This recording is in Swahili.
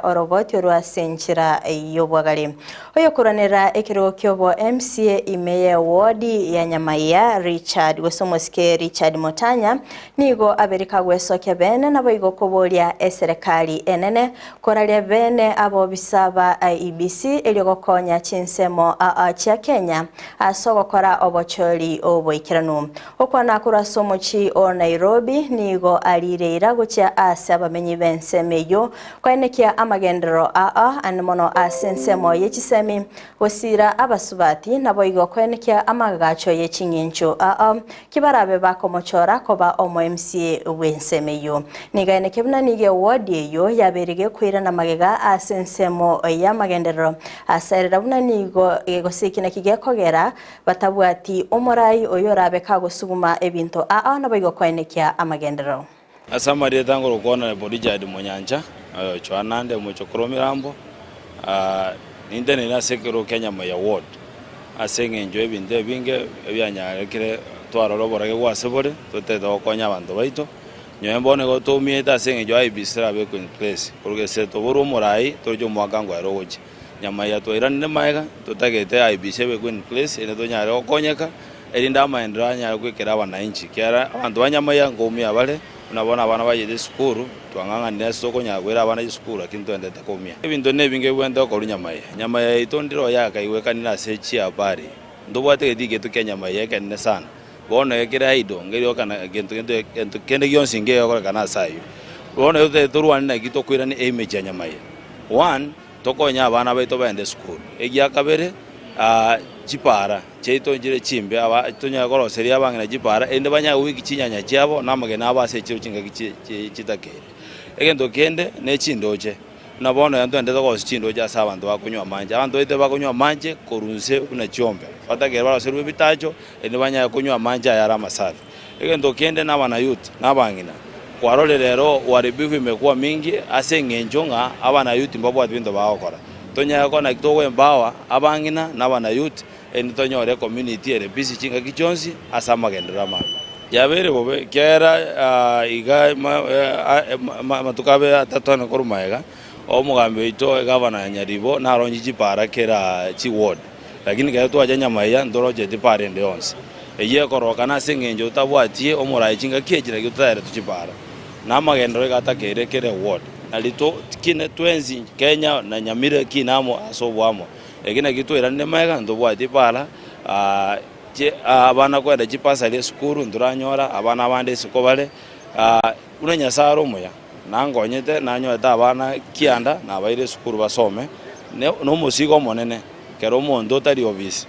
oroboti orwa senchira yobwagale oyo kuranira ekiro kyobo MCA imeye wadi ya Nyamiaya Richard Wesomoske Richard Motanya nigo aberika gwesoke bene nabo igo kobolia serikali enene koralia bene abo bisaba IEBC elio konya chinsemo cha Kenya asogo kora obocholi oboikiranu okwana kurasomo chi o Nairobi nigo alireira gocha asaba menyi bensemeyo kwanekia amagendero anmono asensemo yechisemi wasira abasubati nabo igo kwanekia amagacho yechingincho kibarabe bakomochora koba omo MCA wensemeyo nigane kebna nige wadi yo yaberige kwira na magega asensemo ya magendero asarira buna nigo Gusii na kigekogera batabwati omorai oyorabe kagusuguma ebinto nabo igo kwanekia amagendero asamari tango kona bodijadi monyanja chwanande muchokromirambo ninde nina sekero Kenya maya ward asenge enjoy binde binge byanyakire twaroroborage gwasebore totedo konya abantu baito nyoembone go tomieta asenge enjoy IEBC rabe ku place kurugese to buru murai tojo mwagango yaroje Nyamiaya to iranne maega totagete IEBC be ku place ene to nyare okonyeka erinda maendra nyare kwikira wananchi kyara abantu banyamaya ngomi abale unabona abana baje skuru twangangana soko nyagwera abana skuru akinto ndete komia ebintu nebinge bwenda ko Nyamiaya itondiro yaka iweka nina sechi habari ndobwate dige to Nyamiaya kenne sana bona yekira ido ngero kana gento kende gyonsinge yoko kana sayo bona yote turwana na gito kwira ni image ya Nyamiaya one tokonya abana baito bende skuru egya kabere jipara cheito njire chimbe aba tonya goroseria abangina jipara ende banya wiki chinyanya cyabo namagena abase cyo cinga kitakere egendo kende ne chindoje nabona yanto ende ko chindoje asa abantu bakunywa manje abantu ite bakunywa manje korunse una chombe fatagera baraseru bitacho ende banya kunywa manje yara masafi egendo kende nabana youth nabangina kwarolelero waribifu imekuwa mingi asengenjonga abana youth mbabo atbindo baokora tonya kona kitoko embawa abangina nabana youth enitonyore community IEBC chinga kichonsi asama gendrama yabere bobe kera iga matukabe atatona korumaega omugambe ito governor Nyaribo naronyi jipara kera chi ward lakini gato aja Nyamiaya ndoroje dipare ndonse eye koroka na sengenjo tabwatie omurai chinga kejira gitare tuchipara namagendro gatakere kere ward alito kine twenzi Kenya na Nyamira kinamo asobwamo egina gitu iranne maega ndobwati pala abana kwenda jipasa le skuru nduranyora abana bande sikobale unanya saro moya nangonyete nanyota abana kianda na baire skuru basome no musigo monene kero mondo tari obisi